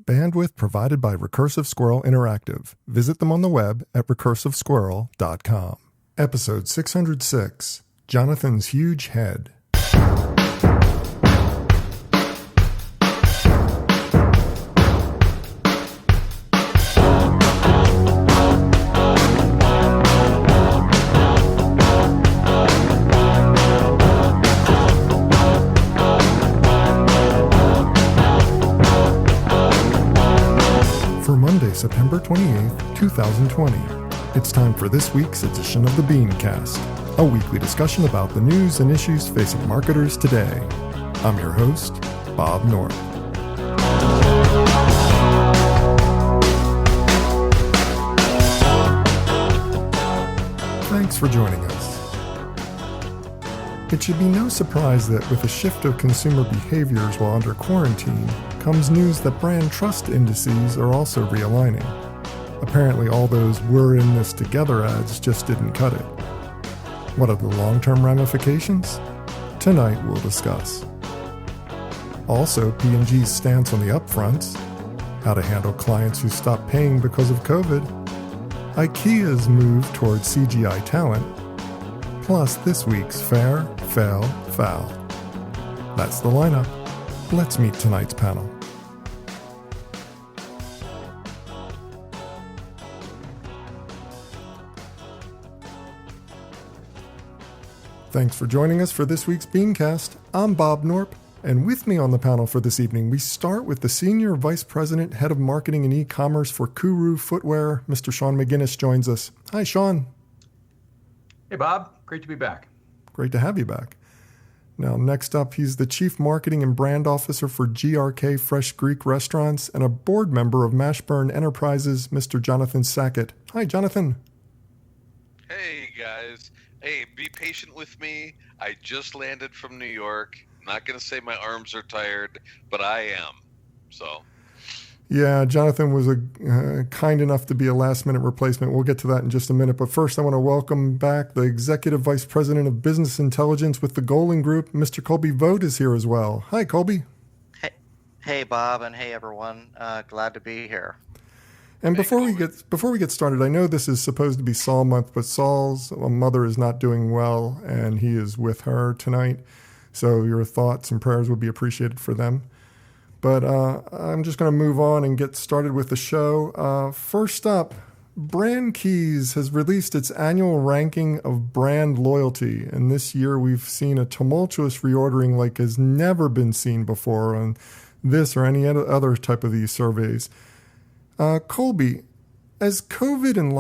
Bandwidth provided by Recursive Squirrel Interactive. Visit them on the web at recursivesquirrel.com. Episode 606, Jonathan's Huge Head. September 28th, 2020. It's time for this week's edition of the BeanCast, a weekly discussion about the news and issues facing marketers today. I'm your host, Bob North. Thanks for joining us. It should be no surprise that with a shift of consumer behaviors while under quarantine, comes news that brand trust indices are also realigning. Apparently all those "we're in this together" ads just didn't cut it. What are the long-term ramifications? Tonight we'll discuss. Also, P&G's stance on the upfronts, how to handle clients who stopped paying because of COVID, IKEA's move towards CGI talent, plus this week's Fair, Fail, Foul. That's the lineup. Let's meet tonight's panel. Thanks for joining us for this week's BeanCast. I'm Bob Norp, and with me on the panel for this evening, we start with the Senior Vice President, Head of Marketing and E-Commerce for Kuru Footwear. Mr. Sean McGinnis joins us. Hi, Sean. Hey, Bob. Great to be back. Great to have you back. Now, next up, he's the Chief Marketing and Brand Officer for GRK Fresh Greek Restaurants and a board member of Mashburn Enterprises, Mr. Jonathan Sackett. Hi, Jonathan. Hey, guys. Hey, be patient with me. I just landed from New York. Not going to say my arms are tired, but I am. So. Yeah, Jonathan was kind enough to be a last-minute replacement. We'll get to that in just a minute. But first, I want to welcome back the Executive Vice President of Business Intelligence with the Golan Group. Mr. Colby Vogt is here as well. Hi, Colby. Hey, Bob, and hey, everyone. Glad to be here. And before we get started, I know this is supposed to be Saul month, but Saul's mother is not doing well, and he is with her tonight. So your thoughts and prayers would be appreciated for them. But I'm just going to move on and get started with the show. First up, Brand Keys has released its annual ranking of brand loyalty. And this year we've seen a tumultuous reordering like has never been seen before on this or any other type of these surveys. Colby, are COVID and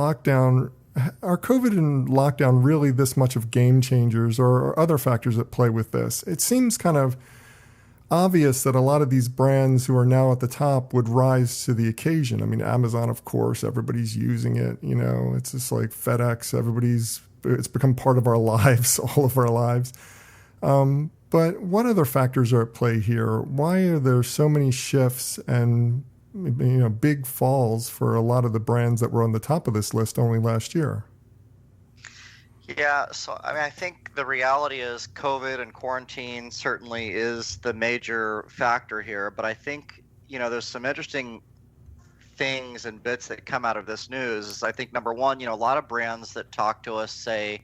lockdown really this much of game changers, or are other factors at play with this? It seems kind of obvious that a lot of these brands who are now at the top would rise to the occasion. I mean, Amazon, of course, everybody's using it. You know, it's just like FedEx. It's become part of our lives, all of our lives. But what other factors are at play here? Why are there so many shifts and big falls for a lot of the brands that were on the top of this list only last year? Yeah, so I think the reality is COVID and quarantine certainly is the major factor here, but I think, there's some interesting things and bits that come out of this news. I think number one, a lot of brands that talk to us say,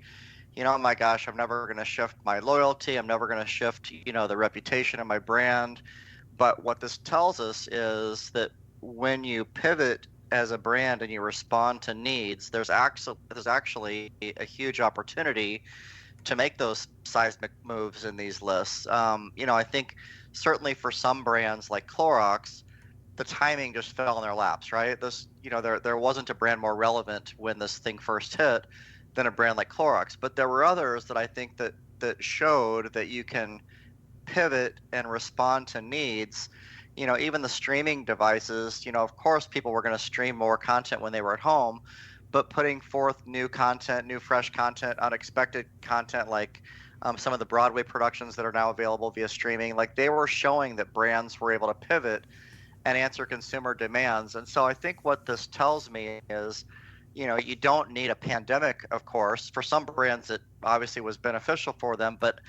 oh my gosh, I'm never going to shift my loyalty. I'm never going to shift, the reputation of my brand. But what this tells us is that when you pivot as a brand and you respond to needs, there's actually a huge opportunity to make those seismic moves in these lists. I think certainly for some brands like Clorox, the timing just fell in their laps, right? There wasn't a brand more relevant when this thing first hit than a brand like Clorox. But there were others that I think that showed that you can pivot and respond to needs. Even the streaming devices, of course people were going to stream more content when they were at home, but putting forth new content, new fresh content, unexpected content, like some of the Broadway productions that are now available via streaming, like they were showing that brands were able to pivot and answer consumer demands. And so I think what this tells me is, you don't need a pandemic, of course. For some brands, it obviously was beneficial for them, but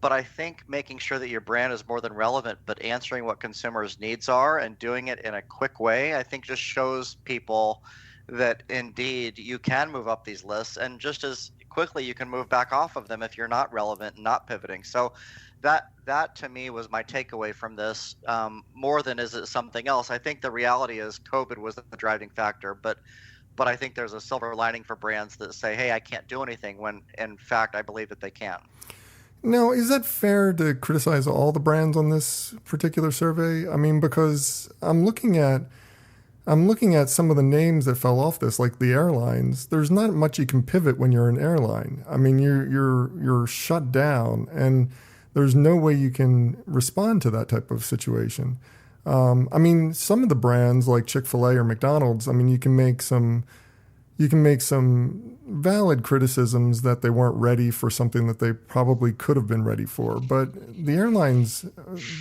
But I think making sure that your brand is more than relevant, but answering what consumers' needs are and doing it in a quick way, I think just shows people that indeed you can move up these lists, and just as quickly you can move back off of them if you're not relevant and not pivoting. So that to me was my takeaway from this, more than is it something else. I think the reality is COVID was the driving factor, but I think there's a silver lining for brands that say, hey, I can't do anything, when in fact I believe that they can. Now, is that fair to criticize all the brands on this particular survey? I mean, because I'm looking at some of the names that fell off this, like the airlines. There's not much you can pivot when you're an airline. I mean, you're shut down, and there's no way you can respond to that type of situation. I mean, some of the brands like Chick-fil-A or McDonald's, I mean, you can make some valid criticisms that they weren't ready for something that they probably could have been ready for. But the airlines,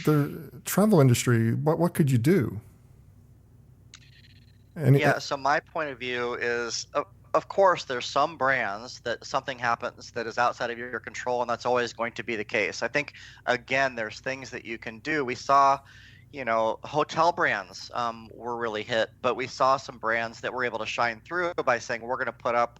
the travel industry, what could you do? So my point of view is, of course, there's some brands that something happens that is outside of your control, and that's always going to be the case. I think, again, there's things that you can do. We saw, hotel brands were really hit, but we saw some brands that were able to shine through by saying, we're going to put up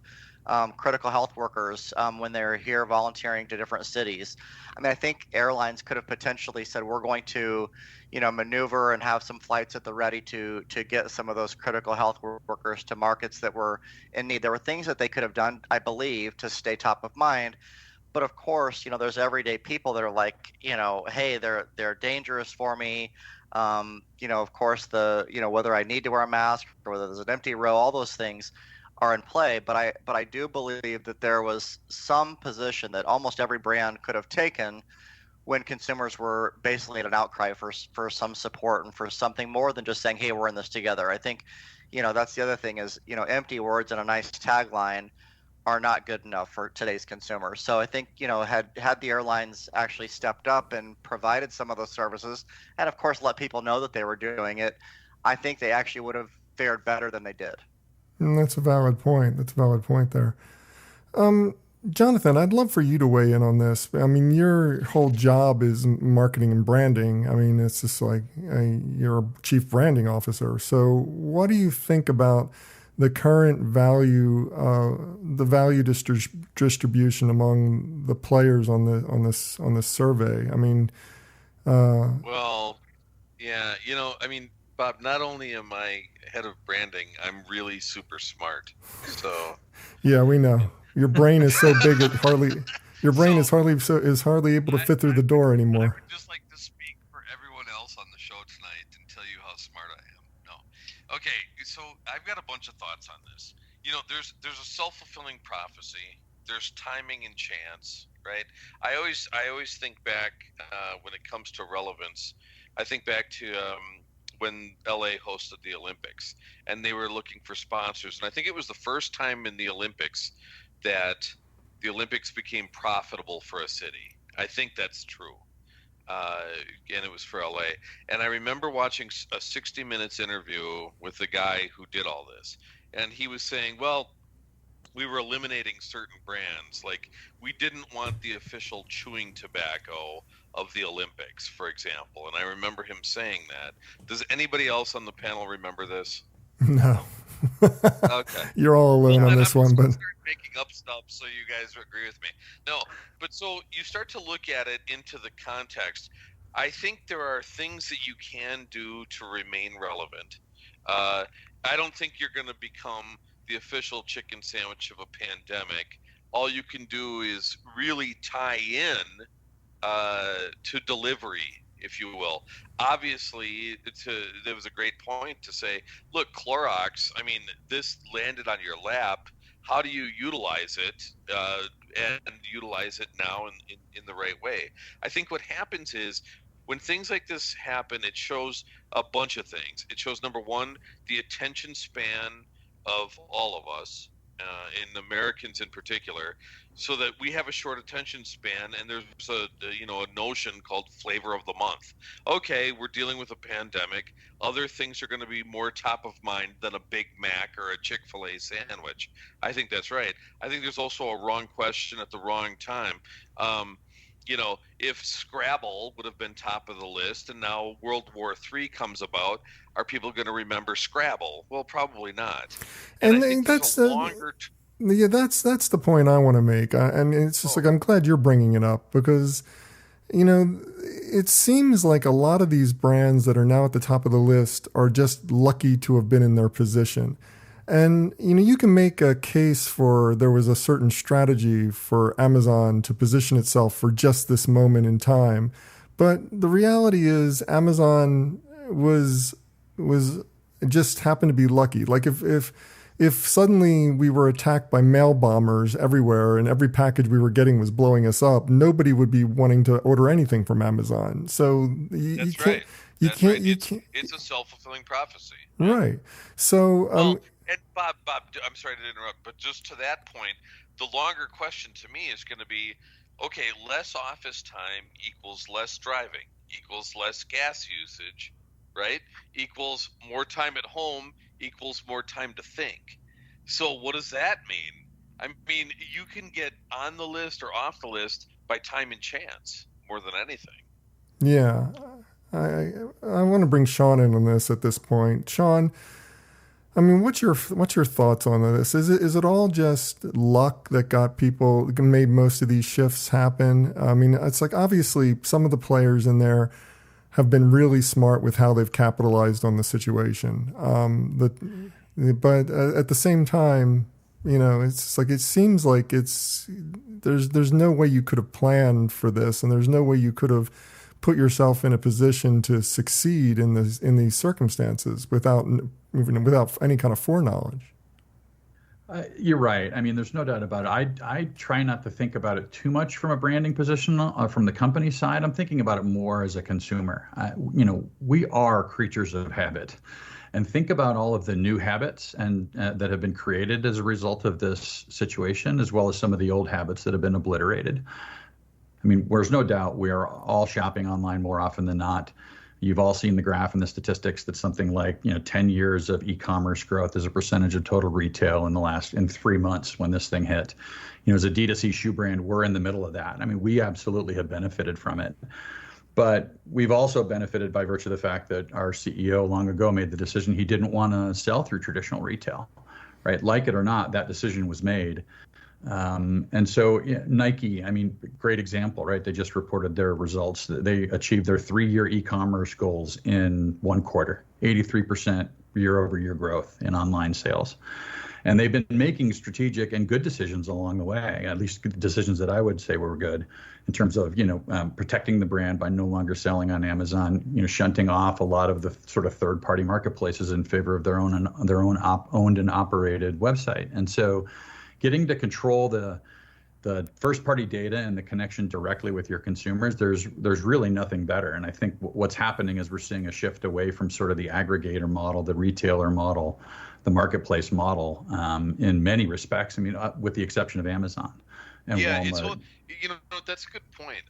critical health workers when they're here volunteering to different cities. I mean, I think airlines could have potentially said, we're going to, maneuver and have some flights at the ready to get some of those critical health workers to markets that were in need. There were things that they could have done, I believe, to stay top of mind. But of course, there's everyday people that are like, hey, they're dangerous for me. Of course, whether I need to wear a mask or whether there's an empty row, all those things are in play. But I do believe that there was some position that almost every brand could have taken when consumers were basically at an outcry for some support and for something more than just saying, hey, we're in this together. I think, that's the other thing is, empty words and a nice tagline are not good enough for today's consumers. So I think, had the airlines actually stepped up and provided some of those services, and of course let people know that they were doing it, I think they actually would have fared better than they did. And that's a valid point. There. Jonathan, I'd love for you to weigh in on this. I mean, your whole job is marketing and branding. I mean, it's just like you're a chief branding officer. So what do you think about the current value, the value distribution among the players on this survey? I mean, well, yeah, I mean, Bob, not only am I head of branding, I'm really super smart. So yeah, we know your brain is so big is hardly able to fit through the door anymore. I would just like to speak for everyone else on the show tonight and tell you how smart I am. No, okay, so I've got a bunch of thoughts on this. There's a self-fulfilling prophecy. There's timing and chance, right? I always think back when it comes to relevance. I think back to when LA hosted the Olympics and they were looking for sponsors. And I think it was the first time in the Olympics that the Olympics became profitable for a city. I think that's true. And it was for LA. And I remember watching a 60 Minutes interview with the guy who did all this. And he was saying, well, we were eliminating certain brands. Like, we didn't want the official chewing tobacco of the Olympics, for example. And I remember him saying that. Does anybody else on the panel remember this? No. Okay. You're all alone on this one, but start making up stuff so you guys agree with me. No, but so you start to look at it into the context. I think there are things that you can do to remain relevant. I don't think you're going to become the official chicken sandwich of a pandemic. All you can do is really tie in to delivery, if you will. Obviously, there was a great point to say, look, Clorox, I mean, this landed on your lap. How do you utilize it and utilize it now in the right way? I think what happens is when things like this happen, it shows a bunch of things. It shows, number one, the attention span of all of us, and Americans in particular, so that we have a short attention span, and there's a notion called flavor of the month. Okay, we're dealing with a pandemic. Other things are going to be more top of mind than a Big Mac or a Chick-fil-A sandwich. I think that's right. I think there's also a wrong question at the wrong time. if Scrabble would have been top of the list and now World War III comes about, are people going to remember Scrabble? Well, probably not. And I think that's there's a longer. Yeah, that's the point I want to make, and it's just like I'm glad you're bringing it up because, it seems like a lot of these brands that are now at the top of the list are just lucky to have been in their position. And, you can make a case for there was a certain strategy for Amazon to position itself for just this moment in time. But the reality is Amazon was just happened to be lucky. Like if suddenly we were attacked by mail bombers everywhere and every package we were getting was blowing us up, nobody would be wanting to order anything from Amazon. So you can't. It's a self-fulfilling prophecy. Right. So. And Bob, I'm sorry to interrupt, but just to that point, the longer question to me is going to be, okay, less office time equals less driving, equals less gas usage, right? Equals more time at home, equals more time to think. So what does that mean? I mean, you can get on the list or off the list by time and chance more than anything. Yeah. I want to bring Sean in on this at this point. Sean, I mean, what's your thoughts on this? Is it all just luck that made most of these shifts happen? I mean, it's like obviously some of the players in there have been really smart with how they've capitalized on the situation. But at the same time, it's like it seems like there's no way you could have planned for this, and there's no way you could have put yourself in a position to succeed in these circumstances without any kind of foreknowledge. You're right. I mean, there's no doubt about it. I try not to think about it too much from a branding position from the company side. I'm thinking about it more as a consumer. We are creatures of habit, and think about all of the new habits and that have been created as a result of this situation, as well as some of the old habits that have been obliterated. I mean, there's no doubt we are all shopping online more often than not. You've all seen the graph and the statistics that something like 10 years of e-commerce growth as a percentage of total retail in 3 months when this thing hit. As a D2C shoe brand, we're in the middle of that. I mean, we absolutely have benefited from it. But we've also benefited by virtue of the fact that our CEO long ago made the decision he didn't want to sell through traditional retail, right? Like it or not, that decision was made. And so Nike, I mean, great example, right? They just reported their results. They achieved their 3-year e-commerce goals in 1 quarter, 83% year-over-year growth in online sales. And they've been making strategic and good decisions along the way, at least decisions that I would say were good in terms of, protecting the brand by no longer selling on Amazon, shunting off a lot of the sort of third-party marketplaces in favor of their own owned and operated website. And so getting to control the first-party data and the connection directly with your consumers, there's really nothing better. And I think what's happening is we're seeing a shift away from sort of the aggregator model, the retailer model, the marketplace model in many respects. I mean, with the exception of Amazon and Walmart. That's a good point.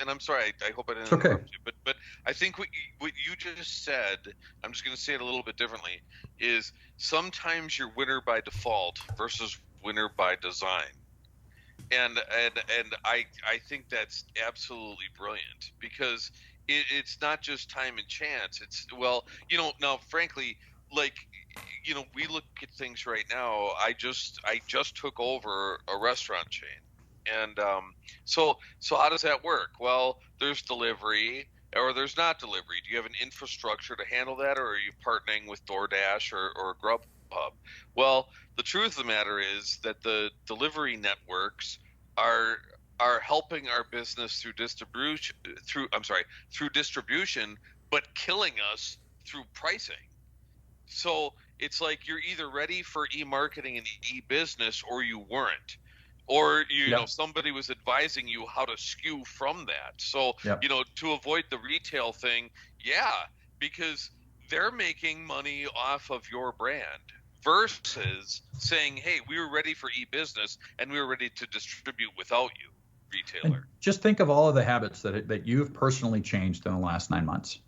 And I'm sorry, I hope I didn't interrupt you. But I think what you just said, I'm just going to say it a little bit differently, is sometimes you're winner by default versus winner by design. And I think that's absolutely brilliant because it's not just time and chance. It's now frankly, we look at things right now. I just took over a restaurant chain. And so how does that work? Well, there's delivery or there's not delivery. Do you have an infrastructure to handle that, or are you partnering with DoorDash or Grubhub? Well, the truth of the matter is that the delivery networks are helping our business through distribution, but killing us through pricing. So it's like you're either ready for e-marketing and e-business or you weren't. Or somebody was advising you how to skew from that. So to avoid the retail thing, because they're making money off of your brand versus saying, hey, we were ready for e-business and we were ready to distribute without you, retailer. And just think of all of the habits that you've personally changed in the last 9 months.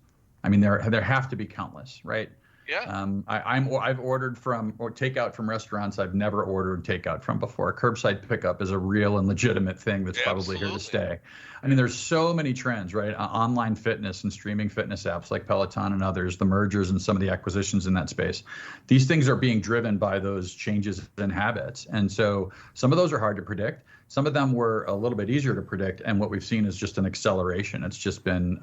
I mean, there have to be countless, right? Yeah. I've ordered from or takeout from restaurants I've never ordered takeout from before. Curbside pickup is a real and legitimate thing that's probably here to stay. I mean, there's so many trends, right? Online fitness and streaming fitness apps like Peloton and others, the mergers and some of the acquisitions in that space. These things are being driven by those changes in habits. And so some of those are hard to predict. Some of them were a little bit easier to predict. And what we've seen is just an acceleration. It's just been,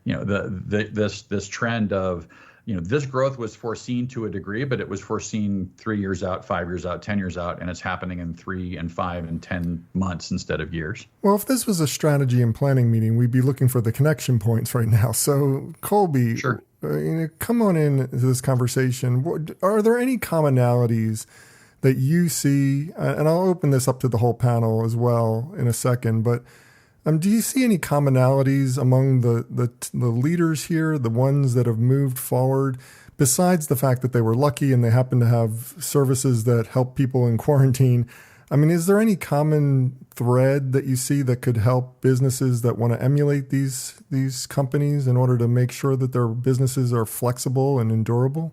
this trend of, this growth was foreseen to a degree, but it was foreseen 3 years out, 5 years out, 10 years out, and it's happening in 3 and 5 and 10 months instead of years. Well, if this was a strategy and planning meeting, we'd be looking for the connection points right now. So, Colby, sure. Come on into this conversation. Are there any commonalities that you see? And I'll open this up to the whole panel as well in a second, but do you see any commonalities among the leaders here, the ones that have moved forward, besides the fact that they were lucky and they happen to have services that help people in quarantine? I mean, is there any common thread that you see that could help businesses that want to emulate these companies in order to make sure that their businesses are flexible and endurable?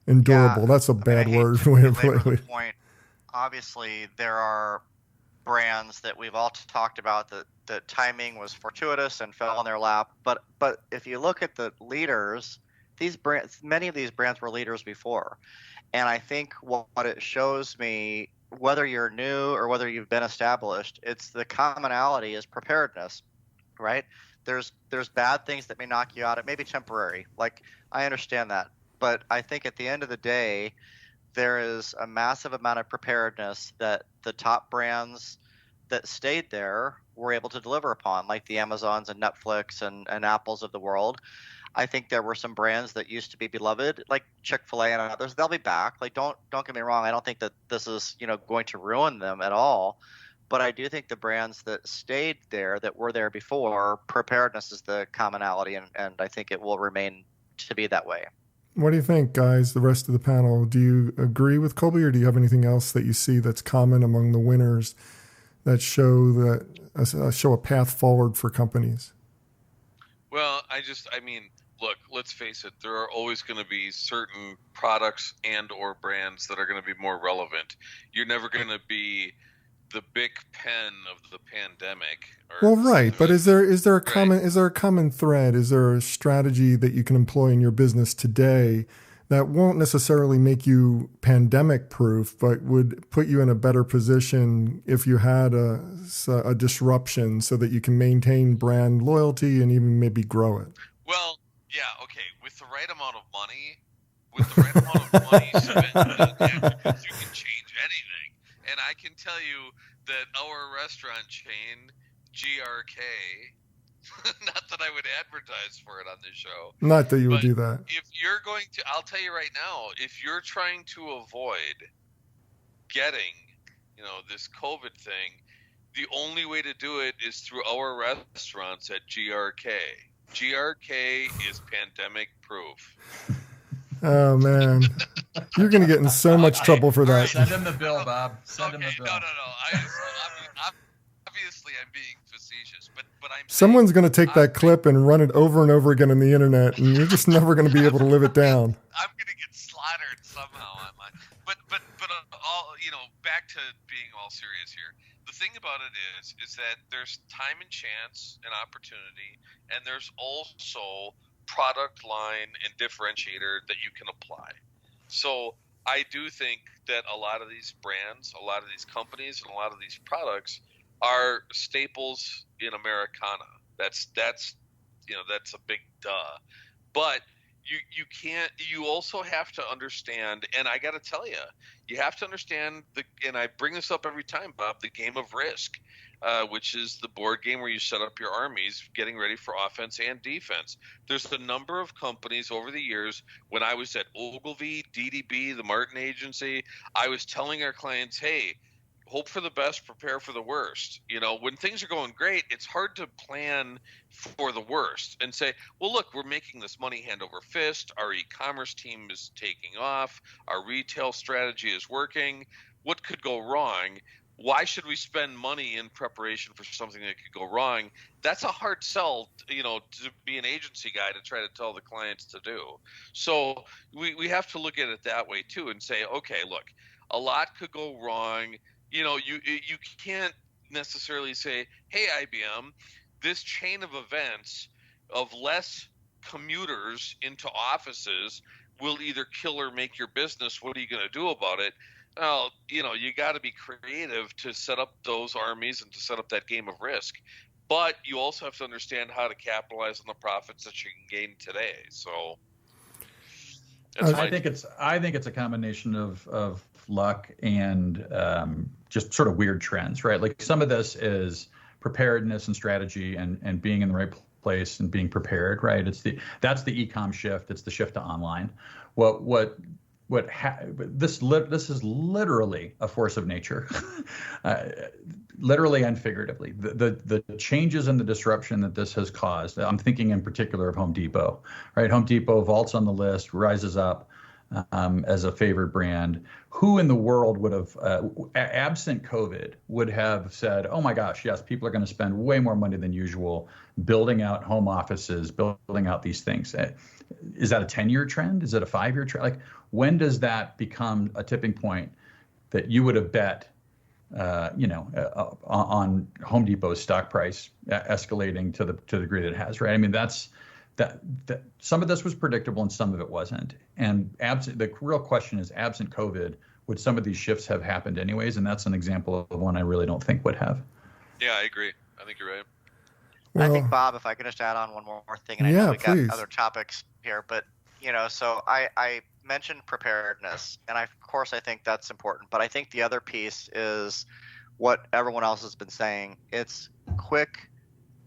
Endurable, that's a bad word. Point. Obviously, there are brands that we've all talked about that the timing was fortuitous and fell in their lap. But if you look at the leaders, these brands, many of these brands were leaders before. And I think what it shows me, whether you're new or whether you've been established, it's the commonality is preparedness, right? There's bad things that may knock you out. It may be temporary. Like, I understand that. But I think at the end of the day, there is a massive amount of preparedness that the top brands that stayed there were able to deliver upon, like the Amazons and Netflix and Apples of the world. I think there were some brands that used to be beloved, like Chick-fil-A and others. They'll be back. Like, don't get me wrong. I don't think that this is, going to ruin them at all. But I do think the brands that stayed there, that were there before, preparedness is the commonality, and I think it will remain to be that way. What do you think, guys, the rest of the panel? Do you agree with Colby, or do you have anything else that you see that's common among the winners that show a path forward for companies? Well, look, let's face it, there are always going to be certain products and or brands that are going to be more relevant. You're never going to be the big pen of the pandemic. Well, right, but is there a common thread? Is there a strategy that you can employ in your business today that won't necessarily make you pandemic proof, but would put you in a better position if you had a disruption, so that you can maintain brand loyalty and even maybe grow it? Well, yeah, okay. With the right amount of money spent, you can change anything. And I can tell you that our restaurant chain, GRK, not that I would advertise for it on this show. Not that you would do that. If you're going to, I'll tell you right now, if you're trying to avoid getting, this COVID thing, the only way to do it is through our restaurants at GRK. GRK is pandemic proof. Oh, man. You're going to get in so much trouble for that. Send him the bill, Bob. Send him the bill. No. Obviously, I'm being facetious, but I'm. Someone's going to take that clip and run it over and over again on the internet, and you're just never going to be able to live it down. I'm going to get slaughtered somehow on my. But back to being all serious here. The thing about it is that there's time and chance and opportunity, and there's also product line and differentiator that you can apply. So I do think that a lot of these brands, a lot of these companies, and a lot of these products are staples in Americana. That's a big duh. But you also have to understand, and I got to tell you have to understand and I bring this up every time, Bob, the game of Risk, which is the board game where you set up your armies getting ready for offense and defense. There's a number of companies over the years. When I was at Ogilvy, DDB, the Martin Agency, I was telling our clients, hey, hope for the best, prepare for the worst. When things are going great, it's hard to plan for the worst and say, well, look, we're making this money hand over fist. Our e-commerce team is taking off. Our retail strategy is working. What could go wrong? why should we spend money in preparation for something that could go wrong? That's a hard sell, to be an agency guy to try to tell the clients to do. So we have to look at it that way too and say, okay, look, a lot could go wrong. You can't necessarily say, hey, IBM, this chain of events of less commuters into offices will either kill or make your business. What are you going to do about it? Well, you got to be creative to set up those armies and to set up that game of risk. But you also have to understand how to capitalize on the profits that you can gain today. So I think it's a combination of luck and just sort of weird trends, right? Like some of this is preparedness and strategy and being in the right place and being prepared, right? That's the e-com shift. It's the shift to online. This is literally a force of nature, literally and figuratively. The changes and the disruption that this has caused. I'm thinking in particular of Home Depot, right? Home Depot vaults on the list, rises up as a favored brand. Who in the world would have, absent COVID, would have said, "Oh my gosh, yes, people are going to spend way more money than usual building out home offices, building out these things." Is that a 10-year trend? Is it a 5-year trend? Like, when does that become a tipping point that you would have bet, on Home Depot's stock price escalating to the degree that it has, right? I mean, that some of this was predictable and some of it wasn't. And the real question is, absent COVID, would some of these shifts have happened anyways? And that's an example of one I really don't think would have. Yeah, I agree. I think you're right. I think, Bob, if I could just add on one more thing, and I know we got other topics here, but so I mentioned preparedness, and of course I think that's important, but I think the other piece is what everyone else has been saying. It's quick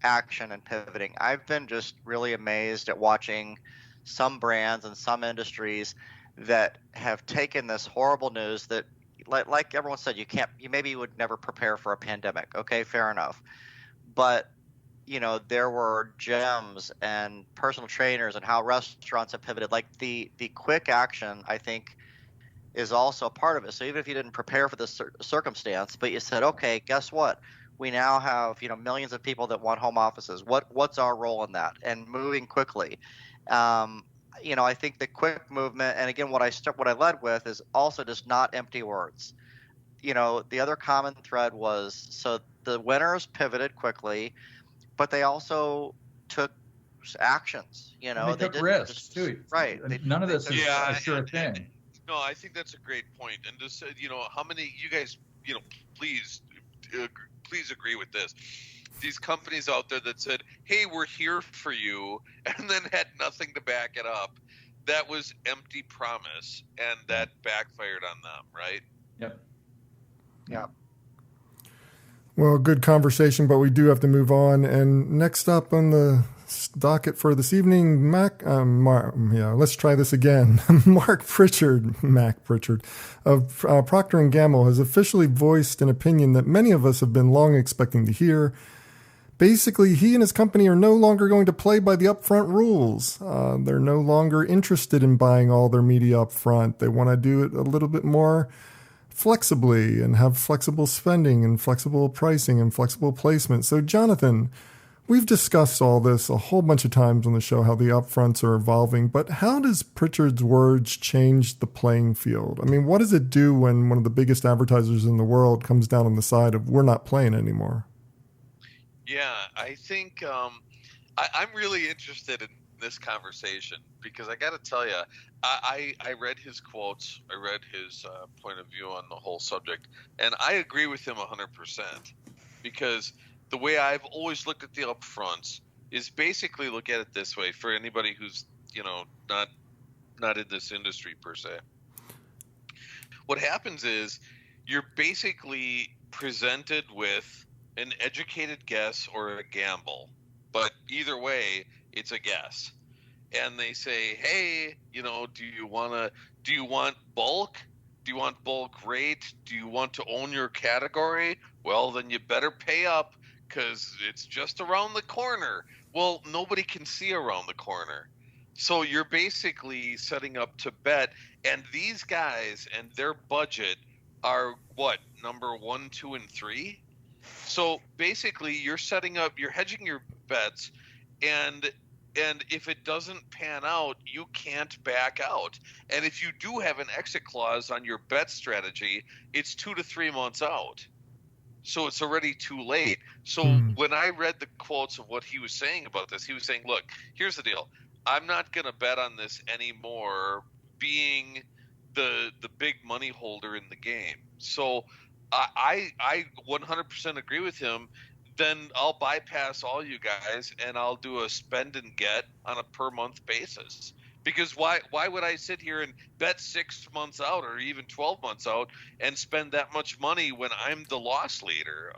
action and pivoting. I've been just really amazed at watching some brands and some industries that have taken this horrible news that, like everyone said, you maybe would never prepare for a pandemic. Okay, fair enough. But there were gyms and personal trainers and how restaurants have pivoted. Like the quick action, I think, is also a part of it. So even if you didn't prepare for this circumstance, but you said, okay, guess what? We now have millions of people that want home offices. What's our role in that? And moving quickly. I think the quick movement, and again, what I led with is also just not empty words. The other common thread was, so the winners pivoted quickly, but they also took actions. They took risks too. Right. None of this is a sure thing. No, I think that's a great point. And just how many you guys please agree with this. These companies out there that said, "Hey, we're here for you," and then had nothing to back it up. That was empty promise, and that backfired on them, right? Yep. Yeah. Well, good conversation, but we do have to move on. And next up on the docket for this evening, let's try this again. Mac Pritchard of Procter & Gamble has officially voiced an opinion that many of us have been long expecting to hear. Basically, he and his company are no longer going to play by the upfront rules. They're no longer interested in buying all their media upfront. They want to do it a little bit more flexibly and have flexible spending and flexible pricing and flexible placement. So, Jonathan, we've discussed all this a whole bunch of times on the show, how the upfronts are evolving, but how does Pritchard's words change the playing field? I mean, what does it do when one of the biggest advertisers in the world comes down on the side of we're not playing anymore? Yeah, I think I'm really interested in this conversation because I got to tell you, I read his quotes, I read his point of view on the whole subject, and I agree with him 100% because the way I've always looked at the upfronts is basically look at it this way for anybody who's not in this industry per se. What happens is you're basically presented with an educated guess or a gamble, but either way, it's a guess. And they say, hey, do you want bulk? Do you want bulk rate? Do you want to own your category? Well, then you better pay up because it's just around the corner. Well, nobody can see around the corner. So you're basically setting up to bet. And these guys and their budget are what, number 1, 2, and 3? So basically, you're hedging your bets, and if it doesn't pan out, you can't back out. And if you do have an exit clause on your bet strategy, it's 2 to 3 months out. So it's already too late. So when I read the quotes of what he was saying about this, he was saying, look, here's the deal. I'm not going to bet on this anymore, being the big money holder in the game. So I 100% agree with him. Then I'll bypass all you guys and I'll do a spend and get on a per month basis. Because why would I sit here and bet 6 months out or even 12 months out and spend that much money when I'm the loss leader?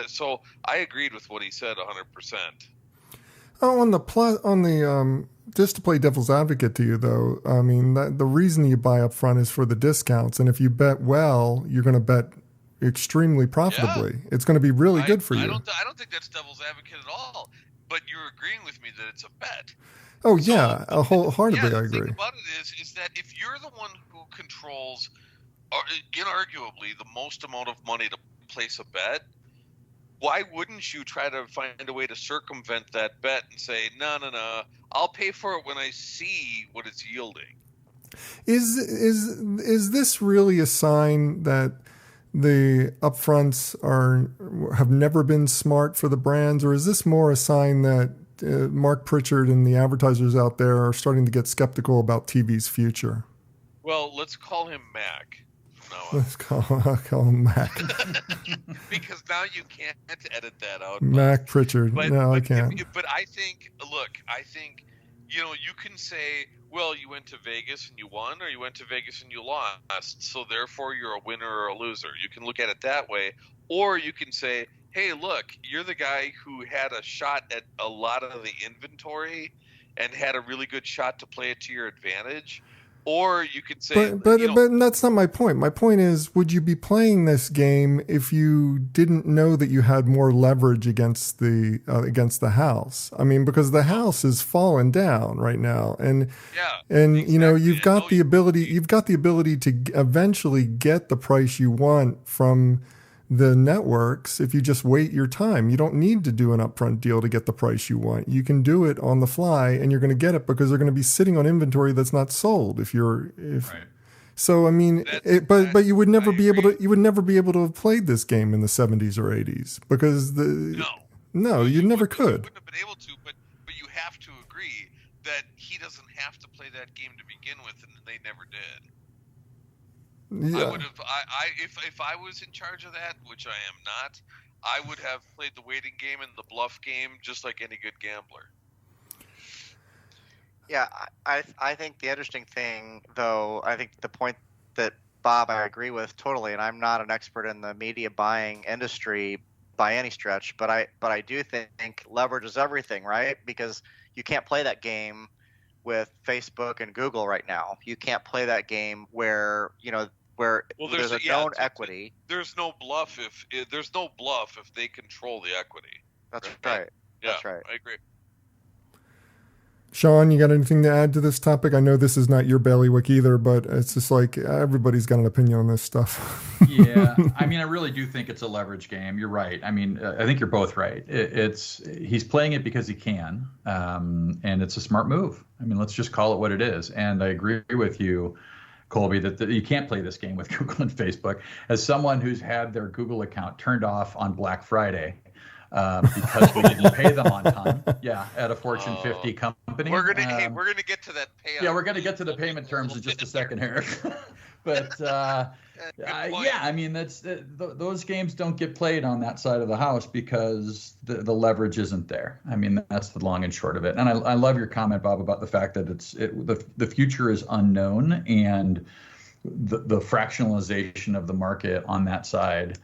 So I agreed with what he said 100%. Oh, just to play devil's advocate to you, though, I mean, the reason you buy up front is for the discounts. And if you bet well, you're going to bet extremely profitably. Yeah. It's going to be really good for you. I don't think that's devil's advocate at all. But you're agreeing with me that it's a bet. Oh, so, yeah, wholeheartedly I agree. The thing about it is that if you're the one who controls, inarguably, the most amount of money to place a bet, why wouldn't you try to find a way to circumvent that bet and say, no, I'll pay for it when I see what it's yielding? Is this really a sign that the upfronts have never been smart for the brands, or is this more a sign that Mark Pritchard and the advertisers out there are starting to get skeptical about TV's future? Well, let's call him Mac. Let's call him Mac. Because now you can't edit that out. Mac Pritchard. I can't. But I think, you can say, well, you went to Vegas and you won, or you went to Vegas and you lost, so therefore you're a winner or a loser. You can look at it that way. Or you can say, hey, look, you're the guy who had a shot at a lot of the inventory and had a really good shot to play it to your advantage. Or you could say, but that's not my point. My point is, would you be playing this game if you didn't know that you had more leverage against the house? I mean, because the house is fallen down right now, and exactly. You've got the ability to eventually get the price you want from the networks if you just wait your time. You don't need to do an upfront deal to get the price you want. You can do it on the fly, and you're going to get it because they're going to be sitting on inventory that's not sold. Right. So I mean, but you would never be able to have played this game in the 70s or 80s because you never could. You wouldn't have been able to, but you have to agree that he doesn't have to play that game to begin with, and they never did. Yeah. I would have. If I was in charge of that, which I am not, I would have played the waiting game and the bluff game just like any good gambler. Yeah, I think the interesting thing, though, I think the point that Bob I agree with totally, and I'm not an expert in the media buying industry by any stretch, but I do think leverage is everything, right? Because you can't play that game with Facebook and Google right now. You can't play that game where there's a known equity. There's no bluff if they control the equity. That's right. Yeah, that's right. I agree. Sean, you got anything to add to this topic? I know this is not your bailiwick either, but it's just like everybody's got an opinion on this stuff. Yeah, I mean, I really do think it's a leverage game. You're right. I mean, I think you're both right. He's playing it because he can, and it's a smart move. I mean, let's just call it what it is. And I agree with you, Colby, that you can't play this game with Google and Facebook. As someone who's had their Google account turned off on Black Friday because we didn't pay them on time, at a Fortune 50 company. We're gonna get to that payout. Yeah, we're gonna get to the payment terms in just a second here. But I mean, those games don't get played on that side of the house because the leverage isn't there. I mean, that's the long and short of it. And I love your comment, Bob, about the fact that the future is unknown, and the fractionalization of the market on that side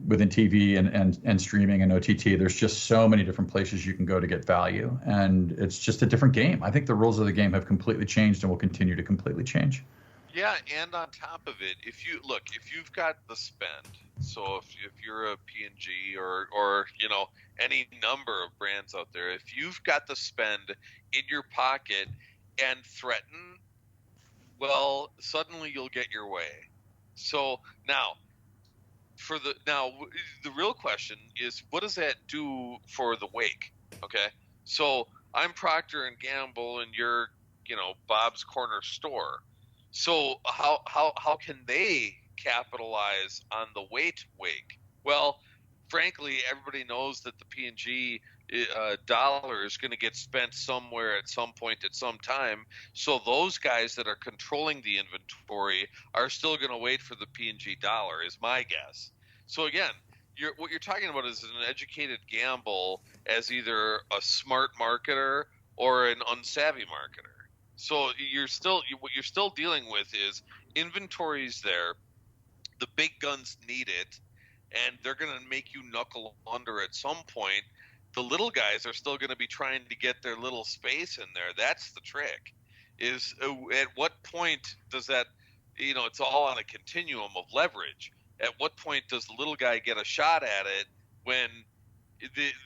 within TV and streaming and OTT. There's just so many different places you can go to get value, and it's just a different game. I think the rules of the game have completely changed and will continue to completely change. Yeah, and on top of it, if you've got the spend, so if you're a P&G or any number of brands out there, if you've got the spend in your pocket and threaten, well, suddenly you'll get your way. So now, the real question is, what does that do for the wake? Okay, so I'm Procter and Gamble, and you're, Bob's Corner Store. So how can they capitalize on the wake? Well, frankly, everybody knows that the P&G dollar is going to get spent somewhere at some point at some time. So those guys that are controlling the inventory are still going to wait for the P&G dollar, is my guess. So again, what you're talking about is an educated gamble as either a smart marketer or an unsavvy marketer. So what you're still dealing with is inventory's there, the big guns need it, and they're going to make you knuckle under at some point. The little guys are still going to be trying to get their little space in there. That's the trick. Is at what point does that, it's all on a continuum of leverage. At what point does the little guy get a shot at it when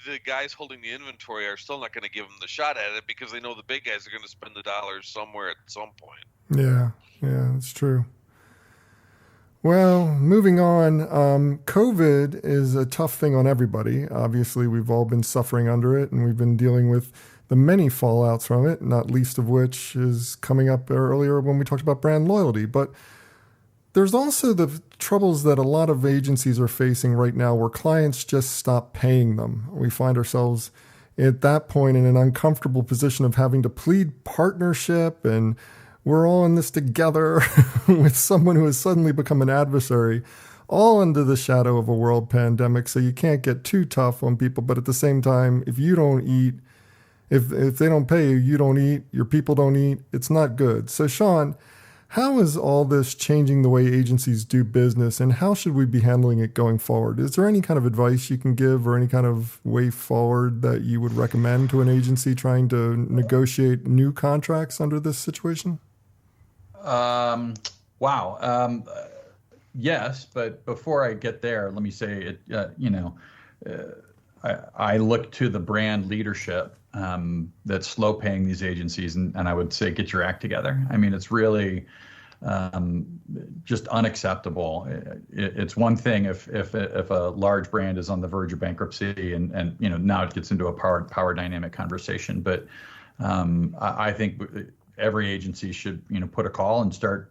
the guys holding the inventory are still not going to give them the shot at it because they know the big guys are going to spend the dollars somewhere at some point? Yeah, that's true. Well, moving on, COVID is a tough thing on everybody. Obviously, we've all been suffering under it, and we've been dealing with the many fallouts from it, not least of which is coming up earlier when we talked about brand loyalty. But there's also the troubles that a lot of agencies are facing right now where clients just stop paying them. We find ourselves at that point in an uncomfortable position of having to plead partnership, and we're all in this together with someone who has suddenly become an adversary, all under the shadow of a world pandemic. So you can't get too tough on people, but at the same time, if you don't eat, if they don't pay you, you don't eat, your people don't eat, it's not good. So Sean, how is all this changing the way agencies do business, and how should we be handling it going forward? Is there any kind of advice you can give or any kind of way forward that you would recommend to an agency trying to negotiate new contracts under this situation? Wow. Yes, but before I get there, let me say it. I look to the brand leadership that's slow paying these agencies, and I would say get your act together. I mean, it's really just unacceptable. It's one thing if a large brand is on the verge of bankruptcy, and now it gets into a power dynamic conversation. But I think every agency should put a call and start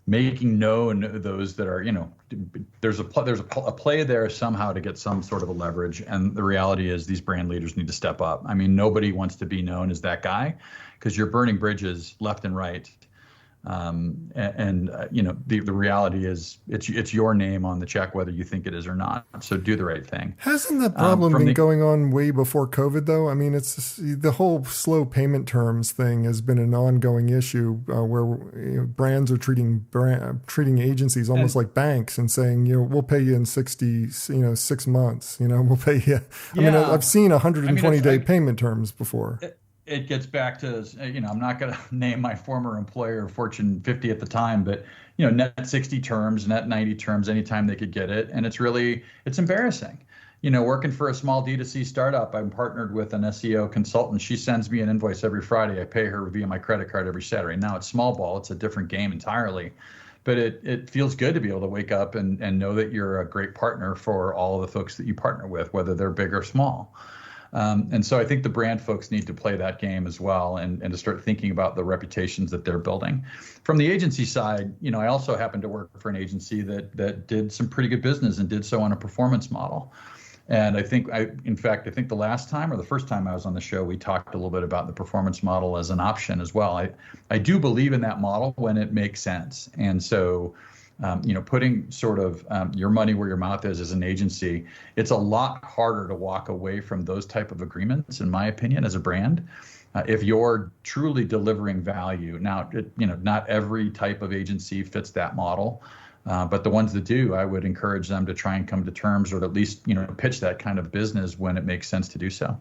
making known those that are there's a play there somehow to get some sort of a leverage. And the reality is these brand leaders need to step up. I mean, nobody wants to be known as that guy because you're burning bridges left and right. The reality is it's your name on the check, whether you think it is or not. So do the right thing. Hasn't that problem been going on way before COVID, though? I mean, it's just, the whole slow payment terms thing has been an ongoing issue where brands are treating agencies almost like banks and saying, we'll pay you in 6 months. We'll pay you. I mean, I've seen 120-day payment terms before. It gets back to, I'm not going to name my former employer, Fortune 50 at the time, but, net 60 terms, net 90 terms, anytime they could get it. And it's embarrassing. Working for a small D2C startup, I'm partnered with an SEO consultant. She sends me an invoice every Friday. I pay her via my credit card every Saturday. Now it's small ball. It's a different game entirely. But it feels good to be able to wake up and know that you're a great partner for all of the folks that you partner with, whether they're big or small. And so I think the brand folks need to play that game as well and to start thinking about the reputations that they're building. From the agency side, I also happen to work for an agency that did some pretty good business and did so on a performance model. And I think the last time or the first time I was on the show, we talked a little bit about the performance model as an option as well. I do believe in that model when it makes sense. And so putting sort of your money where your mouth is as an agency, it's a lot harder to walk away from those type of agreements, in my opinion, as a brand, if you're truly delivering value. Now, not every type of agency fits that model, but the ones that do, I would encourage them to try and come to terms or at least, pitch that kind of business when it makes sense to do so.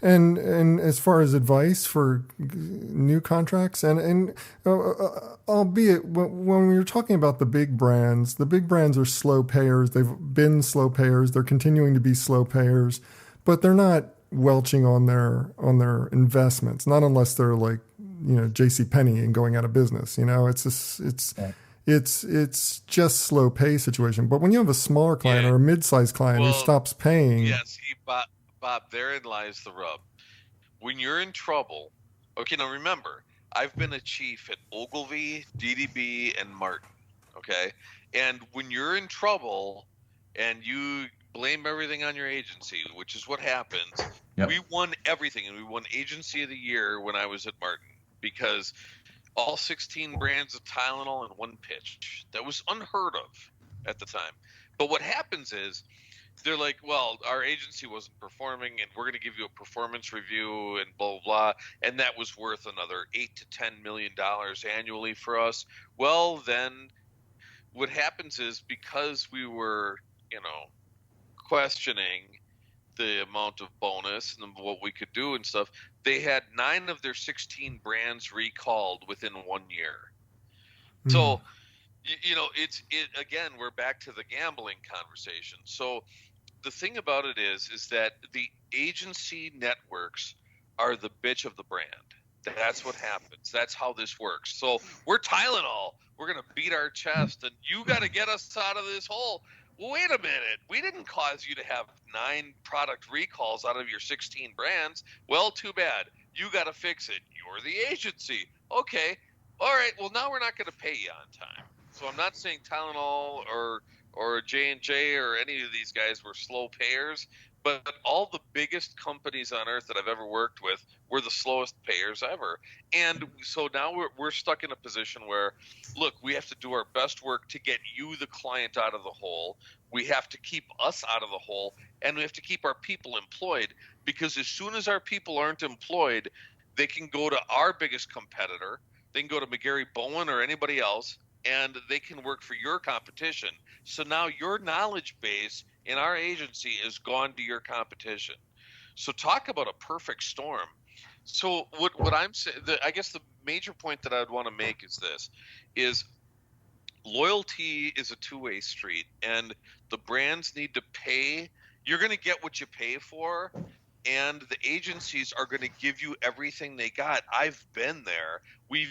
And as far as advice for new contracts, and albeit when we were talking about the big brands are slow payers. They've been slow payers. They're continuing to be slow payers, but they're not welching on their investments. Not unless they're like J.C. Penney and going out of business. It's just slow pay situation. But when you have a smaller client or a mid-sized client who stops paying, see, Bob, therein lies the rub. When you're in trouble, okay, now remember, I've been a chief at Ogilvy, DDB, and Martin, okay? And when you're in trouble and you blame everything on your agency, which is what happens, we won everything, and we won Agency of the Year when I was at Martin because all 16 brands of Tylenol in one pitch. That was unheard of at the time. But what happens is they're like, well, our agency wasn't performing, and we're going to give you a performance review and blah, blah, blah. And that was worth another $8 to $10 million annually for us. Well, then what happens is because we were, questioning the amount of bonus and what we could do and stuff, they had 9 of their 16 brands recalled within 1 year. Mm. So, again, we're back to the gambling conversation. So the thing about it is that the agency networks are the bitch of the brand. That's what happens. That's how this works. So we're Tylenol. We're going to beat our chest, and you got to get us out of this hole. Well, wait a minute. We didn't cause you to have 9 product recalls out of your 16 brands. Well, too bad. You got to fix it. You're the agency. Okay. All right. Well, now we're not going to pay you on time. So I'm not saying Tylenol or J&J or any of these guys were slow payers, but all the biggest companies on earth that I've ever worked with were the slowest payers ever. And so now we're stuck in a position where, look, we have to do our best work to get you, the client, out of the hole. We have to keep us out of the hole, and we have to keep our people employed, because as soon as our people aren't employed, they can go to our biggest competitor. They can go to McGarry Bowen or anybody else, and they can work for your competition. So now your knowledge base in our agency is gone to your competition. So talk about a perfect storm. So what I'm saying, I guess the major point that I'd want to make is this, is loyalty is a two-way street, and the brands need to pay. You're going to get what you pay for, and the agencies are going to give you everything they got. I've been there. We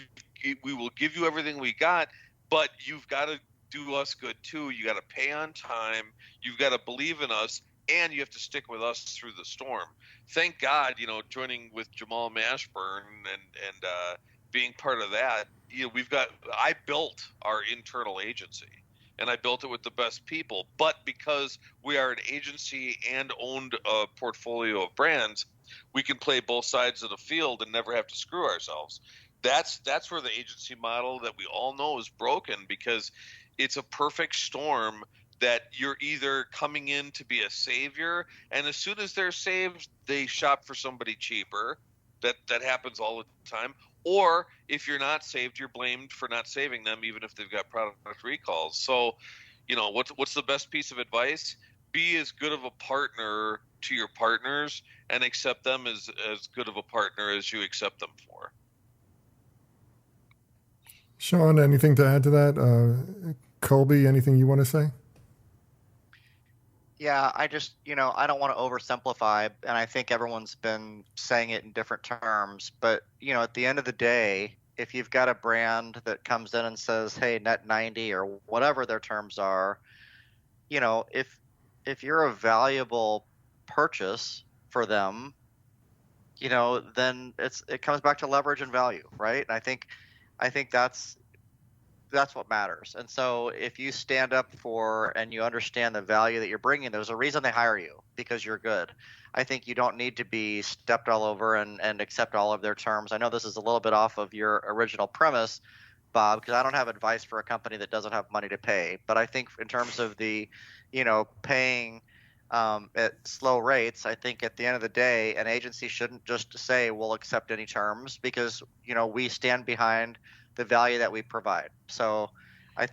will give you everything we got, but you've got to do us good too. You got to pay on time. You've got to believe in us, and you have to stick with us through the storm. Thank God, joining with Jamal Mashburn and being part of that, I built our internal agency, and I built it with the best people. But because we are an agency and owned a portfolio of brands, we can play both sides of the field and never have to screw ourselves. That's where the agency model that we all know is broken, because it's a perfect storm that you're either coming in to be a savior, and as soon as they're saved, they shop for somebody cheaper. That happens all the time. Or if you're not saved, you're blamed for not saving them, even if they've got product recalls. So, what's the best piece of advice? Be as good of a partner to your partners and accept them as good of a partner as you accept them for. Sean, anything to add to that? Colby, anything you want to say? Yeah, I just, I don't want to oversimplify, and I think everyone's been saying it in different terms, but, at the end of the day, if you've got a brand that comes in and says, hey, net 90 or whatever their terms are, if you're a valuable purchase for them, then it comes back to leverage and value, right? And I think that's what matters. And so if you stand up for and you understand the value that you're bringing, there's a reason they hire you, because you're good. I think you don't need to be stepped all over and accept all of their terms. I know this is a little bit off of your original premise, Bob, because I don't have advice for a company that doesn't have money to pay. But I think in terms of the, paying at slow rates, I think at the end of the day, an agency shouldn't just say we'll accept any terms, because, we stand behind the value that we provide. So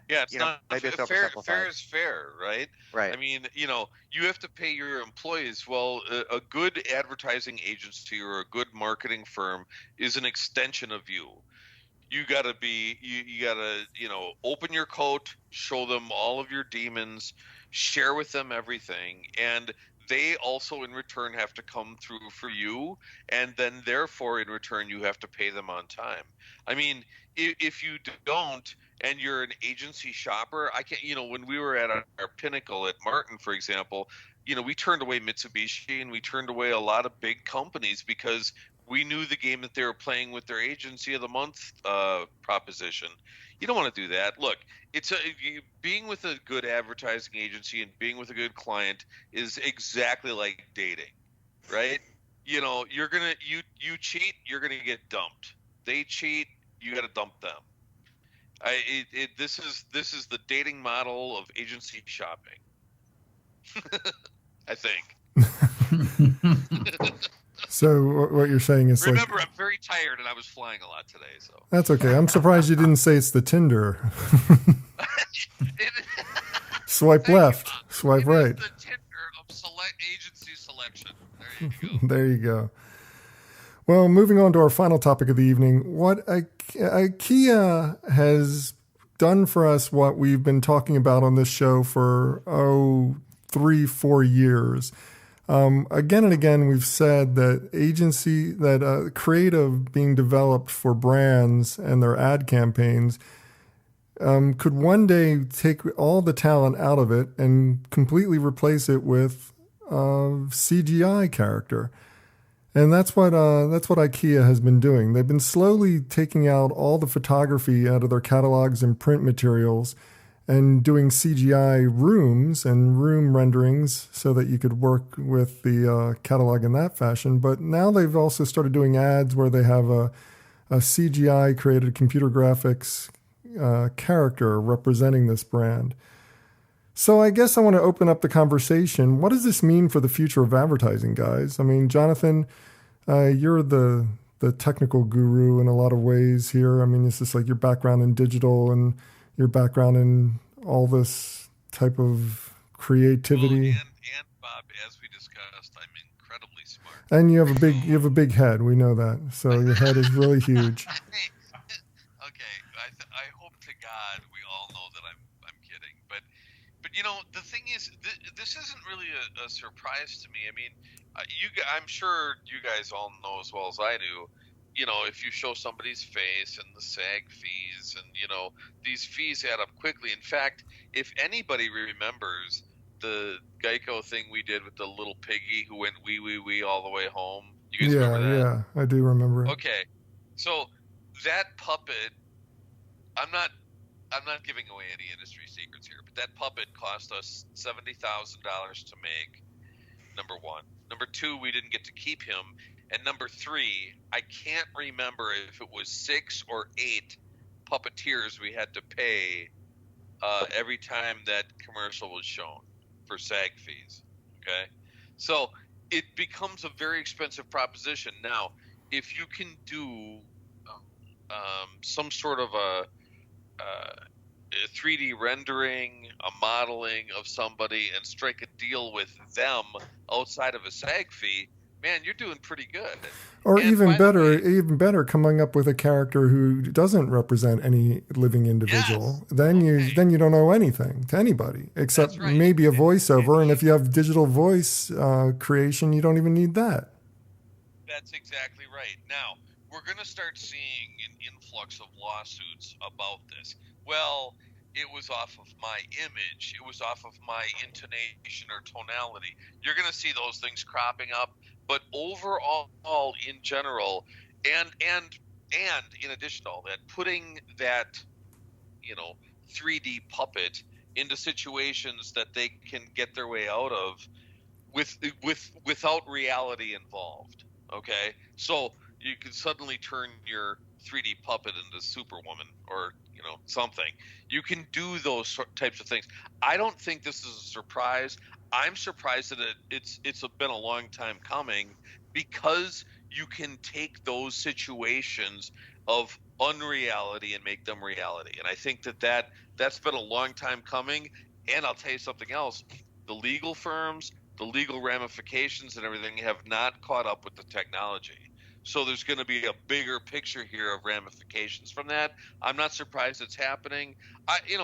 it's not maybe it's fair is fair, right? Right. I mean, you have to pay your employees. Well, a good advertising agency or a good marketing firm is an extension of you. You got to be, you got to, open your coat, show them all of your demons, share with them everything, and they also in return have to come through for you, and then therefore in return you have to pay them on time. I mean, if you don't and you're an agency shopper, I can't, when we were at our pinnacle at Martin, for example, we turned away Mitsubishi and we turned away a lot of big companies because we knew the game that they were playing with their agency of the month proposition. You don't want to do that. Look, being with a good advertising agency and being with a good client is exactly like dating, right? You're gonna you cheat, you're gonna get dumped. They cheat, you got to dump them. This is the dating model of agency shopping. I think. So what you're saying is remember, I'm very tired and I was flying a lot today, so that's okay. I'm surprised you didn't say it's the Tinder. Swipe left, swipe right. It's the Tinder of agency selection. There you go. There you go. Well, moving on to our final topic of the evening, what IKEA has done for us what we've been talking about on this show for 3-4 years. Again and again, we've said that creative being developed for brands and their ad campaigns could one day take all the talent out of it and completely replace it with CGI character. And that's what IKEA has been doing. They've been slowly taking out all the photography out of their catalogs and print materials and doing CGI rooms and room renderings so that you could work with the catalog in that fashion. But now they've also started doing ads where they have a CGI created computer graphics character representing this brand. So I guess I want to open up the conversation. What does this mean for the future of advertising, guys? I mean, Jonathan, you're the technical guru in a lot of ways here. I mean, it's just like your background in digital and your background in all this type of creativity. Well, and Bob, as we discussed, I'm incredibly smart. And you have a big head. We know that. So your head is really huge. Okay, I hope to God we all know that I'm kidding, but the thing is, this isn't really a surprise to me. I mean, I'm sure you guys all know as well as I do. If you show somebody's face and the SAG fees and, these fees add up quickly. In fact, if anybody remembers the Geico thing we did with the little piggy who went wee, wee, wee all the way home. You guys remember that? Yeah, I do remember it. Okay. So that puppet, I'm not giving away any industry secrets here, but that puppet cost us $70,000 to make, number one. Number two, we didn't get to keep him. And number three, I can't remember if it was 6 or 8 puppeteers we had to pay every time that commercial was shown for SAG fees. Okay? So it becomes a very expensive proposition. Now, if you can do some sort of a 3D rendering, a modeling of somebody, and strike a deal with them outside of a SAG fee, man, you're doing pretty good. Or even better, coming up with a character who doesn't represent any living individual. Yes. Then you don't owe anything to anybody except maybe a voiceover. And if you have digital voice creation, you don't even need that. That's exactly right. Now, we're going to start seeing an influx of lawsuits about this. Well, it was off of my image. It was off of my intonation or tonality. You're going to see those things cropping up. But overall, in general, and in addition to all that, putting that, 3D puppet into situations that they can get their way out of without reality involved. Okay, so you can suddenly turn your 3D puppet into Superwoman or something. You can do those types of things. I don't think this is a surprise. I'm surprised that it's been a long time coming, because you can take those situations of unreality and make them reality. And I think that's been a long time coming. And I'll tell you something else. The legal firms, the legal ramifications and everything have not caught up with the technology. So there's going to be a bigger picture here of ramifications from that. I'm not surprised it's happening.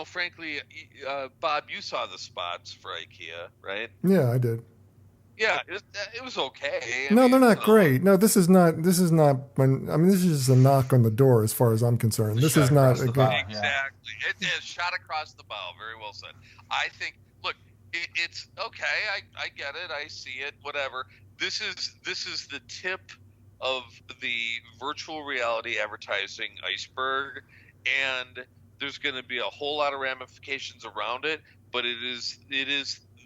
Frankly, Bob, you saw the spots for IKEA, right? Yeah, I did. Yeah, it was okay. No, they're not you know, great. No, this is not. This is not. I mean, this is just a knock on the door, as far as I'm concerned. This is not a good. Exactly. It is shot across the bow. Very well said. I think. Look, it's okay. I get it. I see it. Whatever. This is the tip of the virtual reality advertising iceberg, and there's going to be a whole lot of ramifications around it. But it is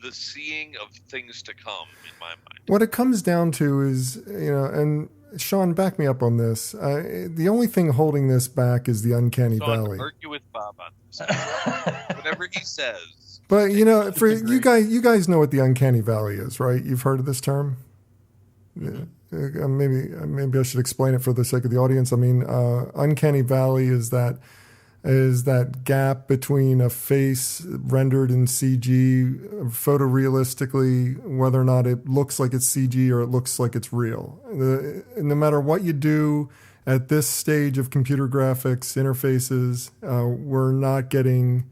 the seeing of things to come in my mind. What it comes down to is, and Sean, back me up on this. The only thing holding this back is the uncanny Sean, valley. argue with Bob on this. Whatever he says. But for you guys know what the uncanny valley is, right? You've heard of this term. Yeah. Maybe I should explain it for the sake of the audience. I mean, uncanny valley is that gap between a face rendered in CG photorealistically, whether or not it looks like it's CG or it looks like it's real. No matter what you do at this stage of computer graphics interfaces, we're not getting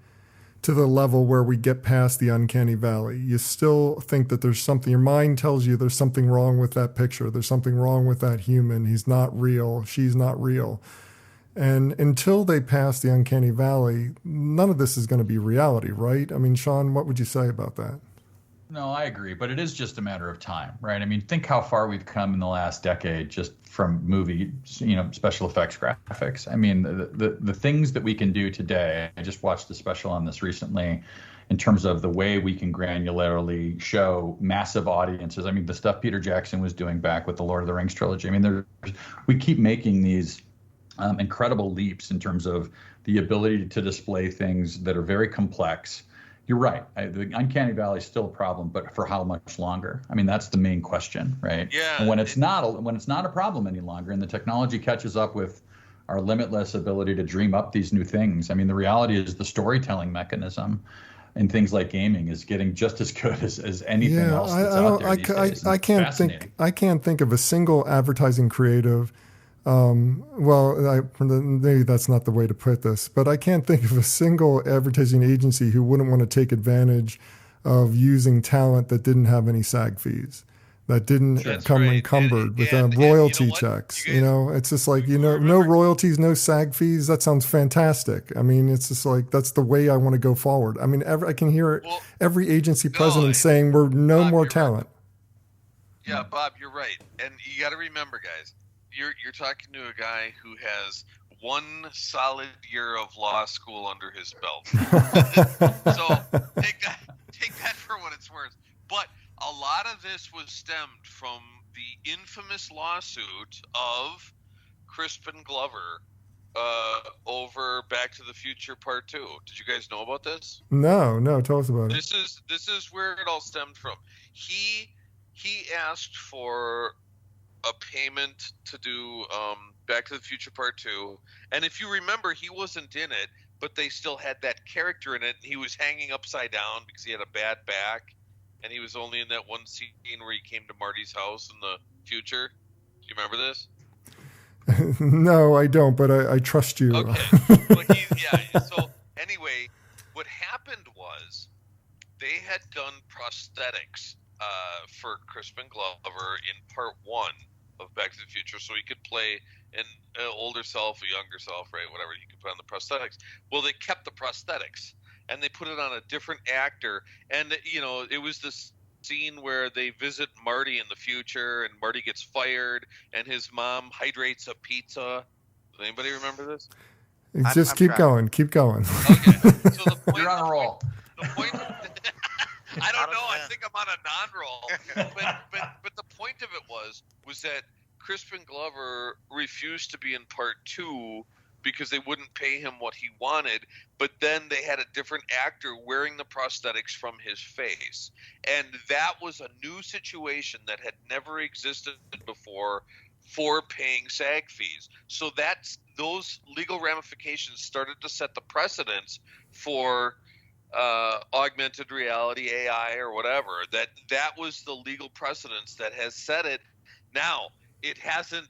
to the level where we get past the uncanny valley. You still think that there's something, your mind tells you there's something wrong with that picture. There's something wrong with that human. He's not real. She's not real. And until they pass the uncanny valley, none of this is going to be reality, right? I mean, Sean, what would you say about that? No, I agree, but it is just a matter of time, right? I mean, think how far we've come in the last decade just from movie, special effects graphics. I mean, the things that we can do today, I just watched a special on this recently in terms of the way we can granularly show massive audiences. I mean, the stuff Peter Jackson was doing back with the Lord of the Rings trilogy. I mean, we keep making these incredible leaps in terms of the ability to display things that are very complex. You're right. The uncanny valley is still a problem, but for how much longer? I mean, that's the main question, right? Yeah. And when it's not a problem any longer, and the technology catches up with our limitless ability to dream up these new things. I mean, the reality is the storytelling mechanism in things like gaming is getting just as good as anything else that's out there these days. I can't think of a single advertising creative. Maybe that's not the way to put this, but I can't think of a single advertising agency who wouldn't want to take advantage of using talent that didn't have any SAG fees, that didn't come encumbered with royalty checks. It's just like, no royalties, no SAG fees. That sounds fantastic. I mean, it's just like, that's the way I want to go forward. I mean, I can hear every agency president saying we're no more talent. Right. Yeah, Bob, you're right. And you got to remember, guys, you're talking to a guy who has one solid year of law school under his belt. So take that for what it's worth. But a lot of this was stemmed from the infamous lawsuit of Crispin Glover over Back to the Future Part 2. Did you guys know about this? No, tell us about it. This is where it all stemmed from. He asked for a payment to do Back to the Future Part 2. And if you remember, he wasn't in it, but they still had that character in it. And he was hanging upside down because he had a bad back. And he was only in that one scene where he came to Marty's house in the future. Do you remember this? No, I don't, but I trust you. Okay. So anyway, what happened was they had done prosthetics for Crispin Glover in Part 1 of Back to the Future, so he could play an older self, a younger self, right? Whatever he could put on the prosthetics. Well, they kept the prosthetics and they put it on a different actor, and it was this scene where they visit Marty in the future, and Marty gets fired, and his mom hydrates a pizza. Does anybody remember this? Just keep going. Okay. So the point, you're on a roll. The point. I don't know. I think I'm on a non-roll. But the point of it was that Crispin Glover refused to be in Part 2 because they wouldn't pay him what he wanted. But then they had a different actor wearing the prosthetics from his face. And that was a new situation that had never existed before for paying SAG fees. So those legal ramifications started to set the precedence for augmented reality, AI, or whatever. That was the legal precedence that has set it. Now, it hasn't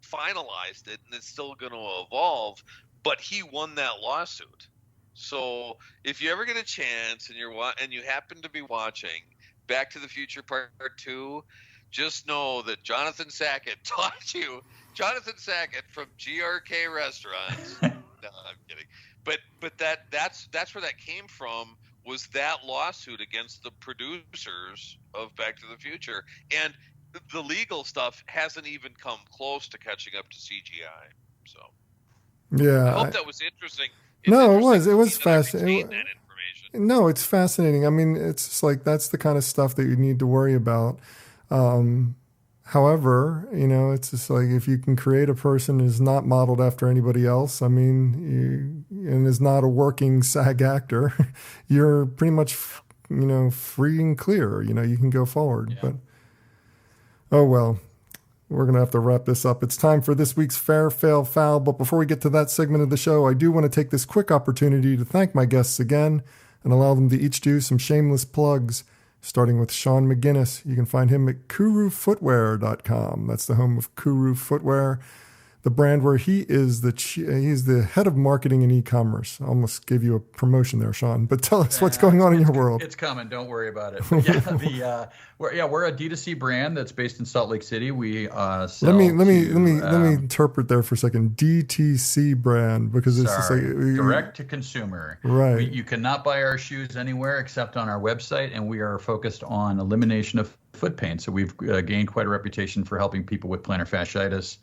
finalized it, and it's still going to evolve, but he won that lawsuit. So if you ever get a chance and you happen to be watching Back to the Future Part 2, just know that Jonathan Sackett taught you. Jonathan Sackett from GRK Restaurants. No, I'm kidding. But that's where that came from, was that lawsuit against the producers of Back to the Future. And the legal stuff hasn't even come close to catching up to CGI. So Yeah. I hope that was interesting. No, it was. It was fascinating. fascinating. No, it's fascinating. I mean, it's just like that's the kind of stuff that you need to worry about. However, it's just like if you can create a person who's not modeled after anybody else, I mean, and is not a working SAG actor, you're pretty much, free and clear. You can go forward. Yeah. But oh well. We're going to have to wrap this up. It's time for this week's Fair, Fail, Foul. But before we get to that segment of the show, I do want to take this quick opportunity to thank my guests again and allow them to each do some shameless plugs, starting with Sean McGinnis. You can find him at kurufootwear.com. That's the home of Kuru Footwear, the brand where he is he's the head of marketing and e-commerce. I almost gave you a promotion there, Sean. But tell us what's going on in your world. It's coming. Don't worry about it. But yeah, we're a D2C brand that's based in Salt Lake City. We sell let me interpret there for a second. DTC brand, because it's just like direct to consumer. Right. You cannot buy our shoes anywhere except on our website, and we are focused on elimination of foot pain. So we've gained quite a reputation for helping people with plantar fasciitis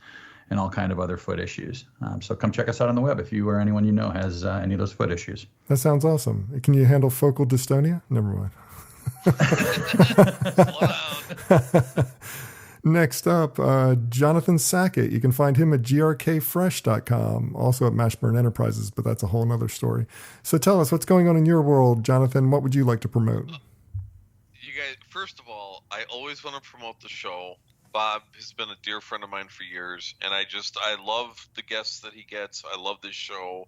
and all kind of other foot issues. So come check us out on the web if you or anyone you know has any of those foot issues. That sounds awesome. Can you handle focal dystonia? Never mind. Next up, Jonathan Sackett. You can find him at grkfresh.com, also at Mashburn Enterprises, but that's a whole other story. So tell us, what's going on in your world, Jonathan? What would you like to promote? You guys, first of all, I always want to promote the show. Bob has been a dear friend of mine for years, and I love the guests that he gets. I love this show.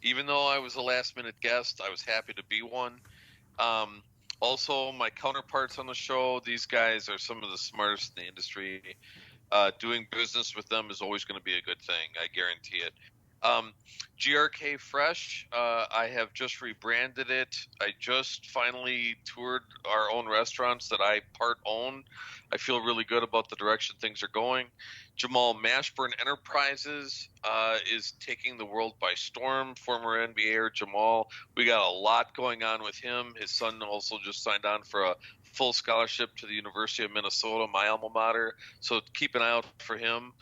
Even though I was a last-minute guest, I was happy to be one. Also, my counterparts on the show, these guys are some of the smartest in the industry. Doing business with them is always going to be a good thing. I guarantee it. GRK Fresh, I have just rebranded it. I just finally toured our own restaurants that I part own. I feel really good about the direction things are going. Jamal Mashburn Enterprises is taking the world by storm. Former NBAer Jamal, we got a lot going on with him. His son also just signed on for a full scholarship to the University of Minnesota, my alma mater. So keep an eye out for him.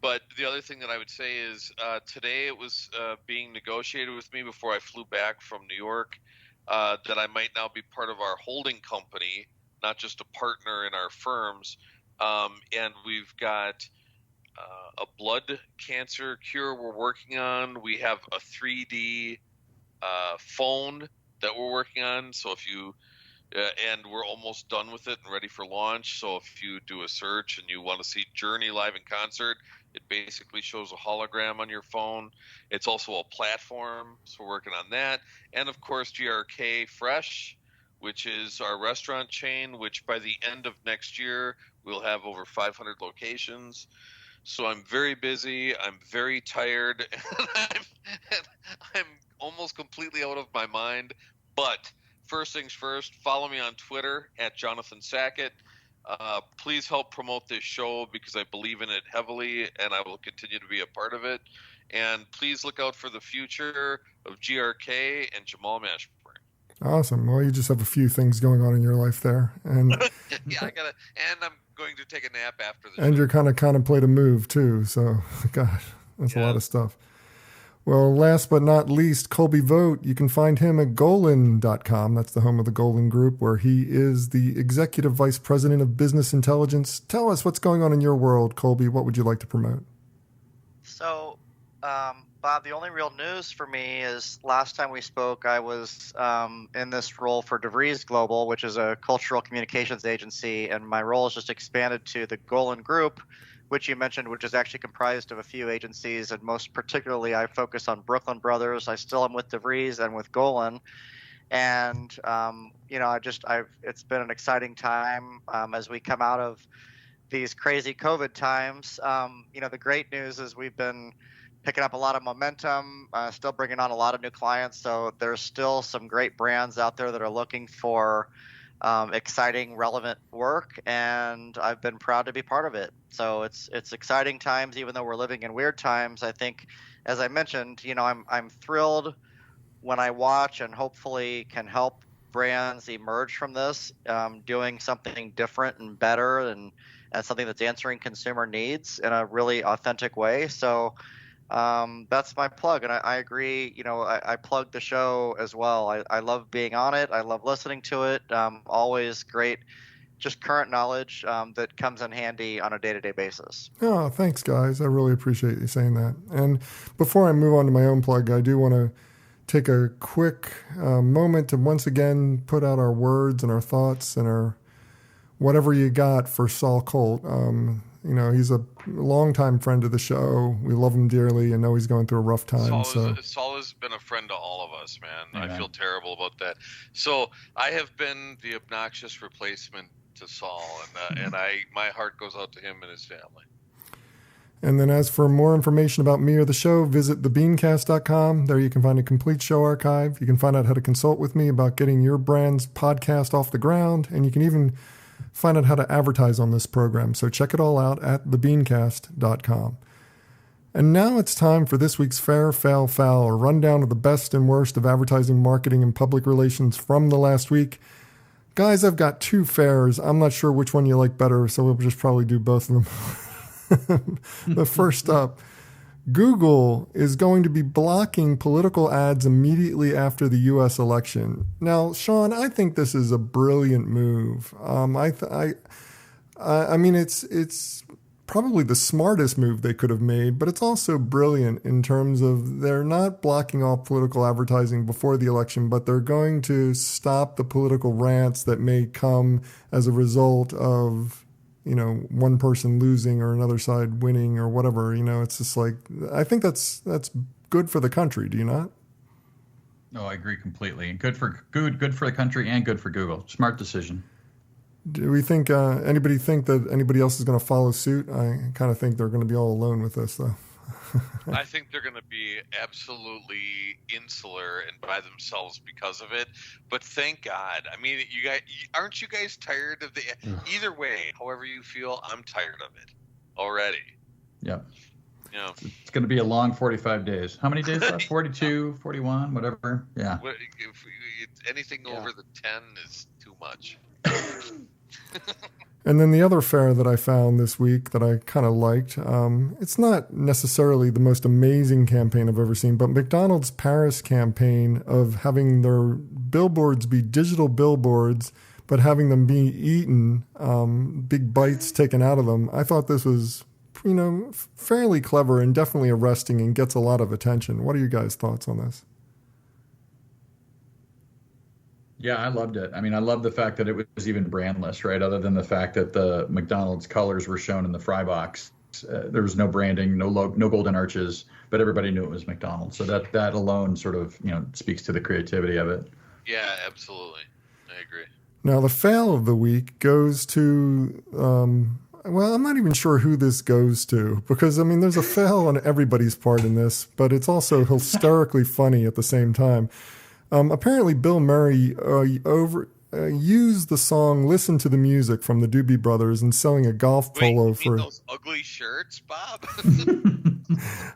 But the other thing that I would say is today it was being negotiated with me before I flew back from New York that I might now be part of our holding company, not just a partner in our firms. And we've got a blood cancer cure we're working on. We have a 3D phone that we're working on. So if you and we're almost done with it and ready for launch. So if you do a search and you want to see Journey live in concert, it basically shows a hologram on your phone. It's also a platform, so we're working on that. And of course, GRK Fresh, which is our restaurant chain, which by the end of next year, we'll have over 500 locations. So I'm very busy. I'm very tired. And I'm almost completely out of my mind. But first things first, follow me on Twitter at Jonathan Sackett. Please help promote this show because I believe in it heavily and I will continue to be a part of it. And please look out for the future of GRK and Jamal Mashburn. Awesome. Well, you just have a few things going on in your life there. And yeah, and I'm going to take a nap after the show. And you're kind of contemplate a move too. So, gosh, that's a lot of stuff. Well, last but not least, Colby Vogt. You can find him at Golan.com. That's the home of the Golan Group, where he is the Executive Vice President of Business Intelligence. Tell us what's going on in your world, Colby. What would you like to promote? So, Bob, the only real news for me is last time we spoke, I was in this role for DeVries Global, which is a cultural communications agency, and my role has just expanded to the Golan Group, which you mentioned, which is actually comprised of a few agencies, and most particularly I focus on Brooklyn Brothers. I still am with DeVries and with Golan, and it's been an exciting time as we come out of these crazy COVID times. The great news is we've been picking up a lot of momentum, still bringing on a lot of new clients. So there's still some great brands out there that are looking for exciting, relevant work, and I've been proud to be part of it. So it's exciting times, even though we're living in weird times. I think, as I mentioned, I'm thrilled when I watch and hopefully can help brands emerge from this, doing something different and better, and something that's answering consumer needs in a really authentic way. So that's my plug, and I agree. I plug the show as well. I love being on it. I love listening to it. Always great, just current knowledge that comes in handy on a day-to-day basis. Oh, thanks, guys. I really appreciate you saying that. And before I move on to my own plug, I do want to take a quick moment to once again put out our words and our thoughts and our whatever you got for Saul Colt. He's a longtime friend of the show. We love him dearly and know he's going through a rough time. Saul has been a friend to all of us, man. Yeah. I feel terrible about that. So I have been the obnoxious replacement to Saul, and my heart goes out to him and his family. And then as for more information about me or the show, visit thebeancast.com. There you can find a complete show archive. You can find out how to consult with me about getting your brand's podcast off the ground, and you can even find out how to advertise on this program. So check it all out at thebeancast.com. And now it's time for this week's Fair, Fail, Foul, a rundown of the best and worst of advertising, marketing, and public relations from the last week. Guys, I've got two fairs. I'm not sure which one you like better, so we'll just probably do both of them. The first up, Google is going to be blocking political ads immediately after the U.S. election. Now, Sean, I think this is a brilliant move. I mean, it's probably the smartest move they could have made, but it's also brilliant in terms of they're not blocking all political advertising before the election, but they're going to stop the political rants that may come as a result of one person losing or another side winning or whatever. It's just like, I think that's good for the country. Do you not? No, I agree completely. And good for the country and good for Google. Smart decision. Do we think anybody think that anybody else is going to follow suit? I kind of think they're going to be all alone with this, though. I think they're going to be absolutely insular and by themselves because of it. But thank God. I mean, aren't you guys tired of the? Either way, however you feel, I'm tired of it already. Yep. It's going to be a long 45 days. How many days left? 42, 41, whatever. Yeah. Anything over the 10 is too much. And then the other fair that I found this week that I kind of liked, it's not necessarily the most amazing campaign I've ever seen, but McDonald's Paris campaign of having their billboards be digital billboards, but having them be eaten, big bites taken out of them. I thought this was, fairly clever and definitely arresting and gets a lot of attention. What are your guys' thoughts on this? Yeah, I loved it. I mean, I love the fact that it was even brandless, right? Other than the fact that the McDonald's colors were shown in the fry box. There was no branding, no golden arches, but everybody knew it was McDonald's. So that alone sort of, speaks to the creativity of it. Yeah, absolutely. I agree. Now, the fail of the week goes to, I'm not even sure who this goes to because, there's a fail on everybody's part in this, but it's also hysterically funny at the same time. Apparently, Bill Murray used the song "Listen to the Music" from the Doobie Brothers and selling a golf polo for those ugly shirts, Bob.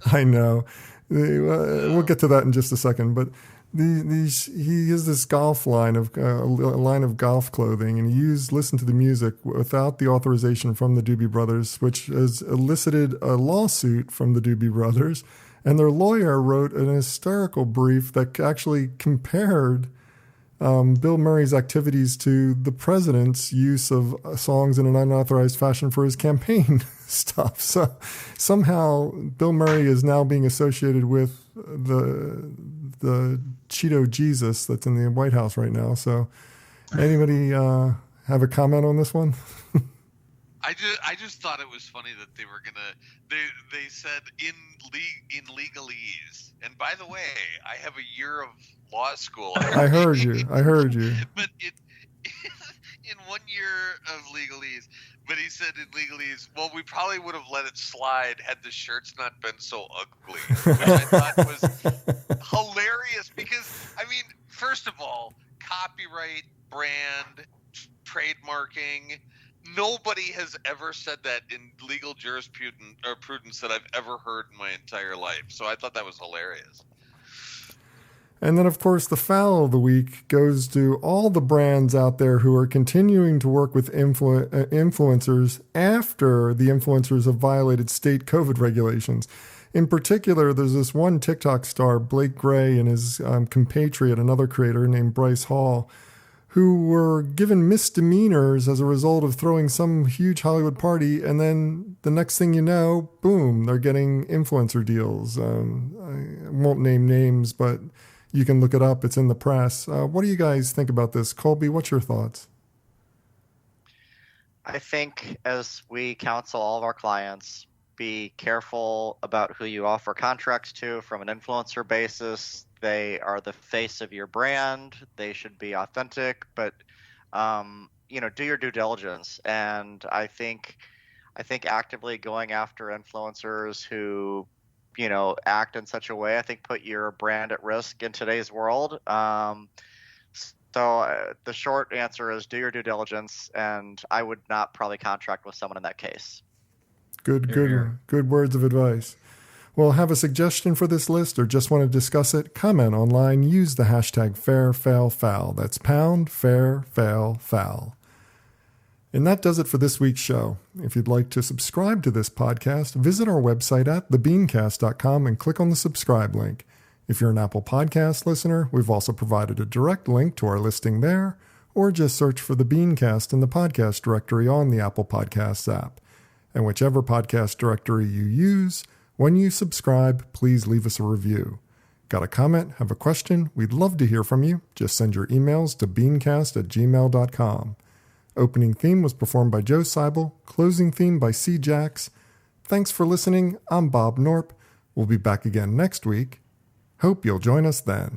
I know. We'll get to that in just a second, but he has this golf line of a line of golf clothing, and he used "Listen to the Music" without the authorization from the Doobie Brothers, which has elicited a lawsuit from the Doobie Brothers. And their lawyer wrote an hysterical brief that actually compared Bill Murray's activities to the president's use of songs in an unauthorized fashion for his campaign stuff. So somehow Bill Murray is now being associated with the Cheeto Jesus that's in the White House right now. So anybody have a comment on this one? I just thought it was funny that they were they said in legalese. And by the way, I have a year of law school. I heard you. But in 1 year of legalese, But he said in legalese, well, we probably would have let it slide had the shirts not been so ugly, which I thought was hilarious because, I mean, first of all, copyright, brand, trademarking, nobody has ever said that in legal jurisprudence that I've ever heard in my entire life. So I thought that was hilarious. And then, of course, the foul of the week goes to all the brands out there who are continuing to work with influencers after the influencers have violated state COVID regulations. In particular, there's this one TikTok star, Blake Gray, and his compatriot, another creator named Bryce Hall, who were given misdemeanors as a result of throwing some huge Hollywood party. And then the next thing you know, boom, they're getting influencer deals. I won't name names, but you can look it up. It's in the press. What do you guys think about this? Colby, what's your thoughts? I think as we counsel all of our clients, be careful about who you offer contracts to from an influencer basis. They are the face of your brand. They should be authentic, but do your due diligence. And I think actively going after influencers who act in such a way, I think put your brand at risk in today's world. So the short answer is do your due diligence, and I would not probably contract with someone in that case. Good words of advice. Well, have a suggestion for this list or just want to discuss it? Comment online. Use the hashtag FairFailFoul. That's #FairFailFoul. And that does it for this week's show. If you'd like to subscribe to this podcast, visit our website at thebeancast.com and click on the subscribe link. If you're an Apple Podcast listener, we've also provided a direct link to our listing there, or just search for the BeanCast in the podcast directory on the Apple Podcasts app. And whichever podcast directory you use, when you subscribe, please leave us a review. Got a comment? Have a question? We'd love to hear from you. Just send your emails to beancast@gmail.com. Opening theme was performed by Joe Seibel. Closing theme by C. Jax. Thanks for listening. I'm Bob Norp. We'll be back again next week. Hope you'll join us then.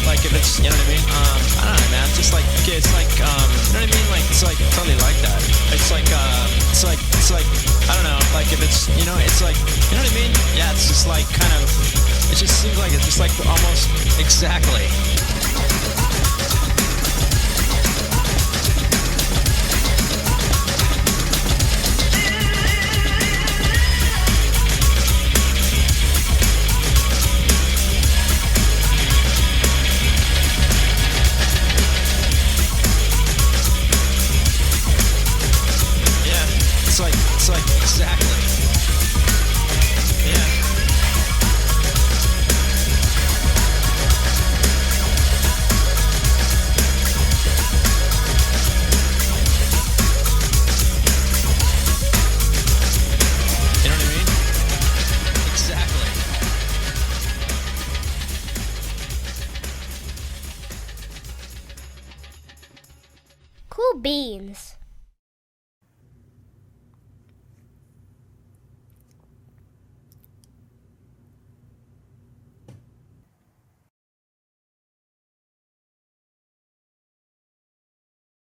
Like if it's, you know what I mean? I don't know, man. Just like, okay, it's like, you know what I mean? Like, it's like totally like that. It's like, I don't know. Like if it's, it's like, you know what I mean? Yeah, it's just like kind of, it just seems like it's just like almost exactly. Beans.